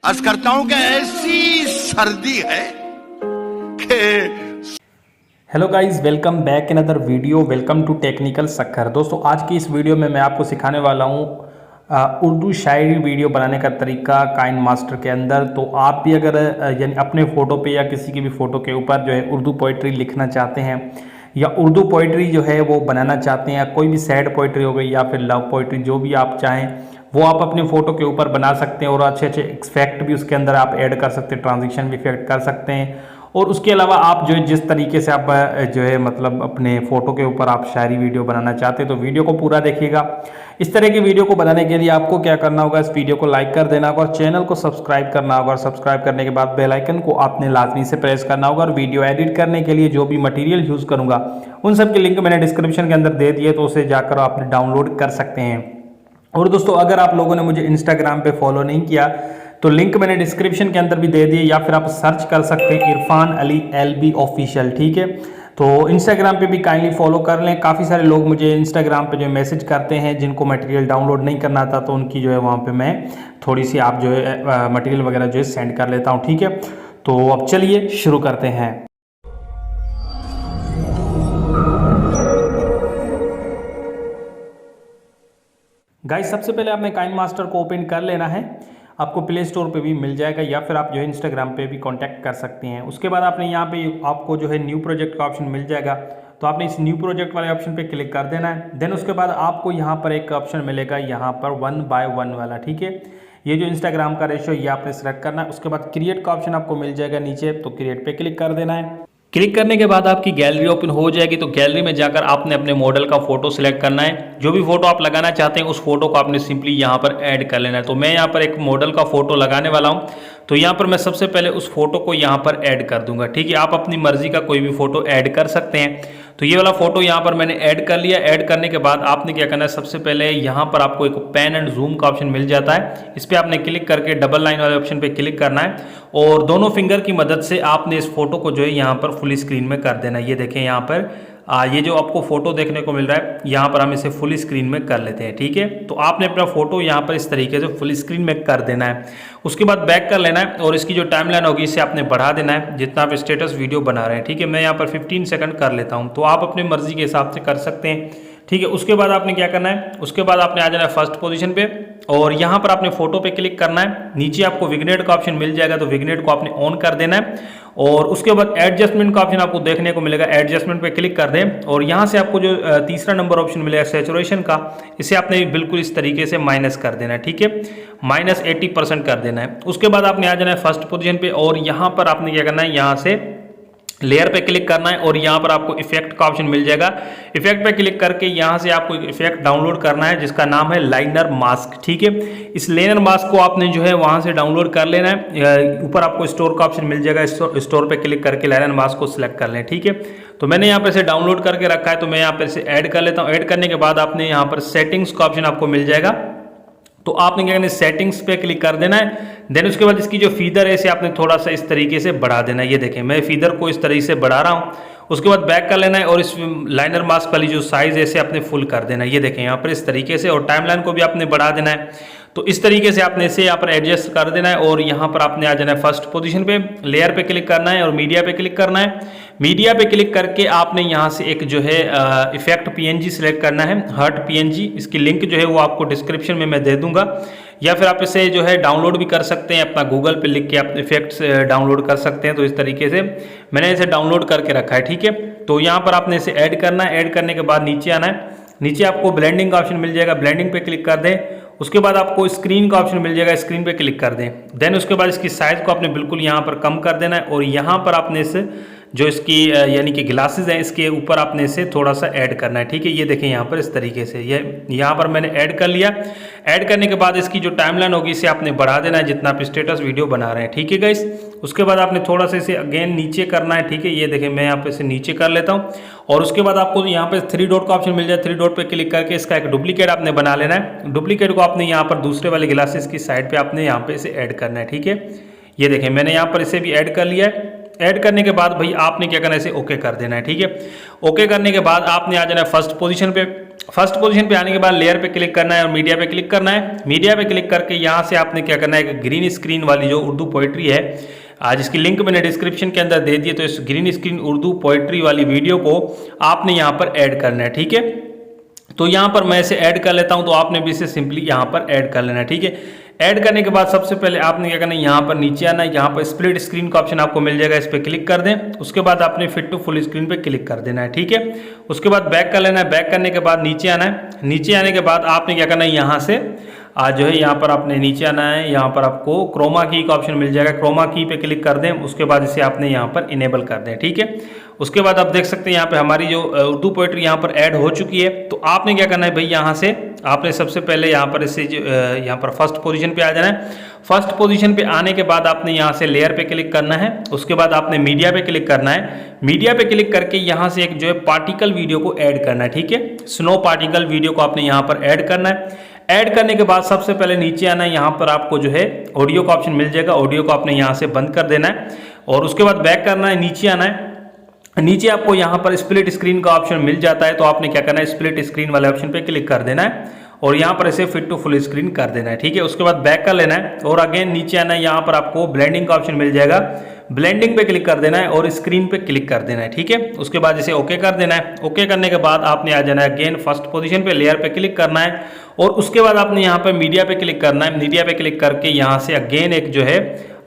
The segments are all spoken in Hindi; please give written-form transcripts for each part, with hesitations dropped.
अर्ज करता हूं कि ऐसी सर्दी है कि hello guys, welcome back in other video. Welcome to technical Sukkur. दोस्तों, आज की इस वीडियो में मैं आपको सिखाने वाला हूँ उर्दू शायरी वीडियो बनाने का तरीका काइन मास्टर के अंदर। तो आप भी अगर यानी अपने फ़ोटो पे या किसी की भी फ़ोटो के ऊपर जो है उर्दू पोइट्री लिखना चाहते हैं या उर्दू पोइट्री जो है वो बनाना चाहते हैं, या कोई भी सैड पोइट्री हो गई या फिर लव पोइट्री, जो भी आप चाहें वो आप अपने फ़ोटो के ऊपर बना सकते हैं। और अच्छे अच्छे इफेक्ट भी उसके अंदर आप ऐड कर सकते हैं, ट्रांजिशन भी इफेक्ट कर सकते हैं। और उसके अलावा आप जो है जिस तरीके से आप जो है मतलब अपने फ़ोटो के ऊपर आप शायरी वीडियो बनाना चाहते हैं तो वीडियो को पूरा देखिएगा। इस तरह की वीडियो को बनाने के लिए आपको क्या करना होगा, इस वीडियो को लाइक कर देना होगा और चैनल को सब्सक्राइब करना होगा। और सब्सक्राइब करने के बाद बेल आइकन को आपने लाजमी से प्रेस करना होगा। और वीडियो एडिट करने के लिए जो भी मटेरियल यूज़ करूँगा उन सब के लिंक मैंने डिस्क्रिप्शन के अंदर दे दिए, तो उसे जाकर आप डाउनलोड कर सकते हैं। और दोस्तों, अगर आप लोगों ने मुझे इंस्टाग्राम पे फॉलो नहीं किया तो लिंक मैंने डिस्क्रिप्शन के अंदर भी दे दिए, या फिर आप सर्च कर सकते हैं इरफान अली LB ऑफिशियल। ठीक है, तो इंस्टाग्राम पे भी काइंडली फॉलो कर लें। काफ़ी सारे लोग मुझे इंस्टाग्राम पे जो मैसेज करते हैं जिनको मटेरियल डाउनलोड नहीं करना था, तो उनकी जो है वहाँ पे मैं थोड़ी सी आप जो है मटेरियल वगैरह जो है सेंड कर लेता हूँ। ठीक है, तो अब चलिए शुरू करते हैं। गाइस, सबसे पहले आपने काइन मास्टर को ओपन कर लेना है। आपको प्ले स्टोर पे भी मिल जाएगा, या फिर आप जो है इंस्टाग्राम पे भी कांटेक्ट कर सकते हैं। उसके बाद आपने यहाँ पे आपको जो है न्यू प्रोजेक्ट का ऑप्शन मिल जाएगा, तो आपने इस न्यू प्रोजेक्ट वाले ऑप्शन पे क्लिक कर देना है। देन उसके बाद आपको यहाँ पर एक ऑप्शन मिलेगा, यहाँ पर 1 by 1 वाला। ठीक है, ये जो इंस्टाग्राम का रेशियो ये आपने सेलेक्ट करना है। उसके बाद क्रिएट का ऑप्शन आपको मिल जाएगा नीचे, तो क्रिएट पे क्लिक कर देना है। क्लिक करने के बाद आपकी गैलरी ओपन हो जाएगी। तो गैलरी में जाकर आपने अपने मॉडल का फोटो सिलेक्ट करना है। जो भी फोटो आप लगाना चाहते हैं उस फोटो को आपने सिंपली यहाँ पर ऐड कर लेना है। तो मैं यहाँ पर एक मॉडल का फोटो लगाने वाला हूँ, तो यहाँ पर मैं सबसे पहले उस फोटो को यहाँ पर ऐड कर दूंगा। ठीक है, आप अपनी मर्जी का कोई भी फोटो ऐड कर सकते हैं। तो ये वाला फोटो यहाँ पर मैंने ऐड कर लिया। ऐड करने के बाद आपने क्या करना है, सबसे पहले यहाँ पर आपको एक पैन एंड जूम का ऑप्शन मिल जाता है। इस पर आपने क्लिक करके डबल लाइन वाले ऑप्शन पे क्लिक करना है और दोनों फिंगर की मदद से आपने इस फोटो को जो है यहाँ पर फुल स्क्रीन में कर देना है। ये देखें यहाँ पर ये जो आपको फोटो देखने को मिल रहा है, यहाँ पर हम इसे फुल स्क्रीन में कर लेते हैं। ठीक है, तो आपने अपना फोटो यहाँ पर इस तरीके से फुल स्क्रीन में कर देना है। उसके बाद बैक कर लेना है और इसकी जो टाइमलाइन होगी इसे आपने बढ़ा देना है जितना आप स्टेटस वीडियो बना रहे हैं। ठीक है, मैं यहाँ पर 15 सेकंड कर लेता हूँ, तो आप अपनी मर्जी के हिसाब से कर सकते हैं। ठीक है, उसके बाद आपने क्या करना है, उसके बाद आपने आ जाना है फर्स्ट पोजीशन पे और यहाँ पर आपने फोटो पे क्लिक करना है। नीचे आपको विग्नेट का ऑप्शन मिल जाएगा, तो विग्नेट को आपने ऑन कर देना है। और उसके बाद एडजस्टमेंट का ऑप्शन आपको देखने को मिलेगा, एडजस्टमेंट पे क्लिक कर दें और यहाँ से आपको जो तीसरा नंबर ऑप्शन मिलेगा सैचुरेशन का, इसे आपने बिल्कुल इस तरीके से माइनस कर देना है। ठीक है, -80% कर देना है। उसके बाद आपने आ जाना है फर्स्ट पोजीशन पे और यहाँ पर आपने क्या करना है, यहाँ से लेयर पे क्लिक करना है और यहाँ पर आपको इफेक्ट का ऑप्शन मिल जाएगा। इफेक्ट पे क्लिक करके यहाँ से आपको एक इफेक्ट डाउनलोड करना है जिसका नाम है लाइनर मास्क। ठीक है, इस लाइनर मास्क को आपने जो है वहाँ से डाउनलोड कर लेना है। ऊपर आपको स्टोर का ऑप्शन मिल जाएगा, स्टोर पे क्लिक करके लाइनर मास्क को सिलेक्ट कर लें। ठीक है, तो मैंने यहाँ पे से डाउनलोड करके रखा है, तो मैं यहाँ पे से ऐड कर लेता हूँ। ऐड करने के बाद आपने यहाँ पर सेटिंग्स का ऑप्शन आपको मिल जाएगा, तो आपने क्या करना है, सेटिंग्स पे क्लिक कर देना है। देन उसके बाद इसकी जो फीदर है इसे आपने थोड़ा सा इस तरीके से बढ़ा देना है। ये देखें मैं फीदर को इस तरीके से बढ़ा रहा हूँ। उसके बाद बैक कर लेना है और इस लाइनर मास्क वाली जो साइज है इसे आपने फुल कर देना है। ये देखें यहाँ पर इस तरीके से, और टाइमलाइन को भी आपने बढ़ा देना है। तो इस तरीके से आपने इसे यहाँ पर एडजस्ट कर देना है और यहाँ पर आपने आ जाना है फर्स्ट पोजीशन पे, लेयर पे क्लिक करना है और मीडिया पे क्लिक करना है। मीडिया पे क्लिक करके आपने यहाँ से एक जो है इफेक्ट PNG सिलेक्ट करना है, हर्ट PNG। इसकी लिंक जो है वो आपको डिस्क्रिप्शन में मैं दे दूंगा, या फिर आप इसे जो है डाउनलोड भी कर सकते हैं, अपना गूगल पे लिख के आप इफेक्ट्स डाउनलोड कर सकते हैं। तो इस तरीके से मैंने इसे डाउनलोड करके रखा है। ठीक है, तो यहाँ पर आपने इसे ऐड करना है। ऐड करने के बाद नीचे आना है, नीचे आपको ब्लेंडिंग का ऑप्शन मिल जाएगा, ब्लेंडिंग पे क्लिक कर दें। उसके बाद आपको स्क्रीन का ऑप्शन मिल जाएगा, स्क्रीन पे क्लिक कर दें। देन उसके बाद इसकी साइज को आपने बिल्कुल यहाँ पर कम कर देना है और यहाँ पर आपने इस जो इसकी यानी कि ग्लासेस हैं इसके ऊपर आपने इसे थोड़ा सा ऐड करना है। ठीक है, ये देखें यहाँ पर इस तरीके से, ये यहाँ पर मैंने ऐड कर लिया। ऐड करने के बाद इसकी जो टाइमलाइन होगी इसे आपने बढ़ा देना है जितना आप स्टेटस वीडियो बना रहे हैं। ठीक है गाइस, उसके बाद आपने थोड़ा सा इसे अगेन नीचे करना है। ठीक है, ये देखें मैं यहाँ पे इसे नीचे कर लेता हूँ और उसके बाद आपको यहाँ पे 3 डॉट का ऑप्शन मिल जाए। 3 डॉट पे क्लिक करके इसका एक डुप्लीकेट आपने बना लेना है। डुप्लीकेट को आपने यहाँ पर दूसरे वाले ग्लासेस की साइड पे आपने यहाँ पे इसे ऐड करना है। ठीक है, ये देखें मैंने यहाँ पर इसे भी ऐड कर लिया है। ऐड करने के बाद भाई आपने क्या करना है, इसे ओके कर देना है। ठीक है, ओके करने के बाद आपने आ जाना है फर्स्ट पोजीशन पे। फर्स्ट पोजीशन पे आने के बाद लेयर पे क्लिक करना है और मीडिया पे क्लिक करना है। मीडिया पे क्लिक करके यहाँ से आपने क्या करना है, ग्रीन स्क्रीन वाली जो उर्दू पोइट्री है, आज इसकी लिंक मैंने डिस्क्रिप्शन के अंदर दे दी है, तो इस ग्रीन स्क्रीन उर्दू पोइट्री वाली वीडियो को आपने यहाँ पर ऐड करना है। ठीक है, तो यहाँ पर मैं इसे ऐड कर लेता हूँ, तो आपने भी इसे सिंपली यहाँ पर ऐड कर लेना है। ठीक है, ऐड करने के बाद सबसे पहले आपने क्या करना है, यहाँ पर नीचे आना है, यहाँ पर स्प्लिट स्क्रीन का ऑप्शन आपको मिल जाएगा, इस पर क्लिक कर दें। उसके बाद आपने फिट टू फुल स्क्रीन पे क्लिक कर देना है। ठीक है, उसके बाद बैक कर लेना है। बैक करने के बाद नीचे आना है। नीचे आने के बाद आपने क्या करना है, यहाँ से आज जो है यहाँ पर आपने नीचे आना है, यहाँ पर आपको क्रोमा की का ऑप्शन मिल जाएगा, क्रोमा की पे क्लिक कर दें। उसके बाद इसे आपने यहाँ पर इनेबल कर दें। ठीक है, उसके बाद आप देख सकते हैं यहाँ पे हमारी जो उर्दू पोइट्री यहाँ पर ऐड हो चुकी है। तो आपने क्या करना है भाई, यहाँ से आपने सबसे पहले यहाँ पर इसे यहाँ पर फर्स्ट पोजीशन पे आ जाना है। फर्स्ट पोजीशन पे आने के बाद आपने यहाँ से लेयर पे क्लिक करना है। उसके बाद आपने मीडिया पे क्लिक करना है। मीडिया पे क्लिक करके यहाँ से एक जो है पार्टिकल वीडियो को ऐड करना है। ठीक है, स्नो पार्टिकल वीडियो को आपने यहाँ पर ऐड करना है। ऐड करने के बाद सबसे पहले नीचे आना है, यहाँ पर आपको जो है ऑडियो का ऑप्शन मिल जाएगा, ऑडियो को आपने यहाँ से बंद कर देना है। और उसके बाद बैक करना है, नीचे आना है। नीचे आपको यहाँ पर स्प्लिट स्क्रीन का ऑप्शन मिल जाता है, तो आपने क्या करना है, स्प्लिट स्क्रीन वाले ऑप्शन पे क्लिक कर देना है और यहाँ पर इसे फिट टू फुल स्क्रीन कर देना है। ठीक है, उसके बाद बैक कर लेना है और अगेन नीचे आना है। यहाँ पर आपको ब्लेंडिंग का ऑप्शन मिल जाएगा, ब्लेंडिंग पे क्लिक कर देना है और स्क्रीन पे क्लिक कर देना है। ठीक है, उसके बाद इसे ओके कर देना है। ओके करने के बाद आपने आ जाना है अगेन फर्स्ट पोजीशन पे, लेयर पे क्लिक करना है और उसके बाद आपने यहाँ पर मीडिया पे क्लिक करना है। मीडिया पे क्लिक करके यहाँ से अगेन एक जो है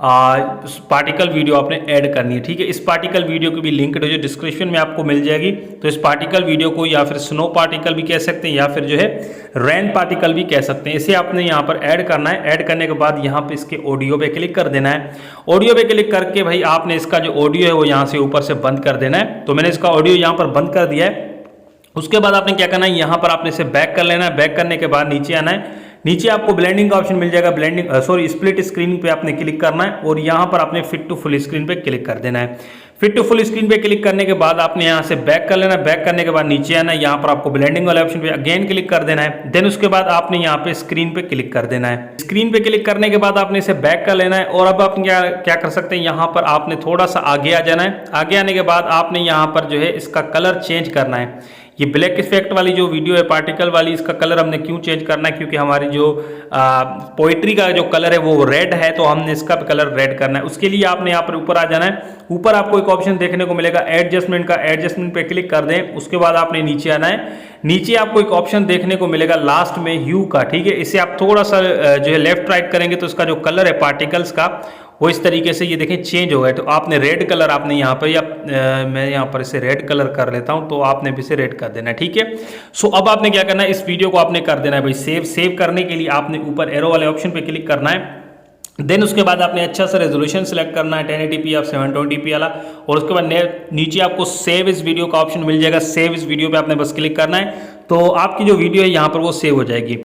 पार्टिकल वीडियो आपने ऐड करनी है। ठीक है, इस पार्टिकल वीडियो की भी लिंक जो डिस्क्रिप्शन में आपको मिल जाएगी। तो इस पार्टिकल वीडियो को या फिर स्नो पार्टिकल भी कह सकते हैं या फिर जो है रेन पार्टिकल भी कह सकते हैं। इसे आपने यहाँ पर ऐड करना है। ऐड करने के बाद यहाँ पे इसके ऑडियो पे क्लिक कर देना है। ऑडियो पे क्लिक करके भाई आपने इसका जो ऑडियो है वो यहाँ से ऊपर से बंद कर देना है। तो मैंने इसका ऑडियो यहाँ पर बंद कर दिया है। उसके बाद आपने क्या करना है, यहाँ पर आपने इसे बैक कर लेना है। बैक करने के बाद नीचे आना है। नीचे आपको ब्लेंडिंग का ऑप्शन मिल जाएगा, ब्लेंडिंग स्प्लिट स्क्रीन पे आपने क्लिक करना है और यहाँ पर आपने फिट टू फुल स्क्रीन पे क्लिक कर देना है। फिट टू फुल स्क्रीन पे क्लिक करने के बाद आपने यहाँ से बैक कर लेना है। बैक करने के बाद नीचे आना है, यहाँ पर आपको ब्लेंडिंग वाले ऑप्शन पे अगेन क्लिक कर देना है। देन उसके बाद आपने यहाँ पे स्क्रीन पे क्लिक कर देना है। स्क्रीन पे क्लिक करने के बाद आपने इसे बैक कर लेना है और अब आप क्या कर सकते हैं, यहाँ पर आपने थोड़ा सा आगे आ जाना है। आगे आने के बाद आपने यहाँ पर जो है इसका कलर चेंज करना है। ये ब्लैक इफेक्ट वाली जो वीडियो है पार्टिकल वाली, इसका कलर हमने क्यों चेंज करना है, क्योंकि हमारी जो पोइट्री का जो कलर है वो रेड है, तो हमने इसका कलर रेड करना है। उसके लिए आपने यहाँ पर ऊपर आ जाना है। ऊपर आपको एक ऑप्शन देखने को मिलेगा एडजस्टमेंट का, एडजस्टमेंट पे क्लिक कर दें। उसके बाद आपने नीचे आना है। नीचे आपको एक ऑप्शन देखने को मिलेगा लास्ट में ह्यू का। ठीक है, इसे आप थोड़ा सा जो है लेफ्ट राइट करेंगे तो इसका जो कलर है पार्टिकल्स का वो इस तरीके से ये देखें चेंज हो गया। तो आपने रेड कलर आपने यहाँ पर या मैं यहाँ पर इसे रेड कलर कर लेता हूँ, तो आपने भी इसे रेड कर देना है। ठीक है, सो अब आपने क्या करना है, इस वीडियो को आपने कर देना है भाई सेव। सेव करने के लिए आपने ऊपर एरो वाले ऑप्शन पे क्लिक करना है। देन उसके बाद आपने अच्छा सा रेजोल्यूशन सेलेक्ट करना है, 1080p या 720p वाला। और उसके बाद नीचे आपको सेव इस वीडियो का ऑप्शन मिल जाएगा। सेव इस वीडियो पे आपने बस क्लिक करना है, तो आपकी जो वीडियो है यहाँ पर वो सेव हो जाएगी।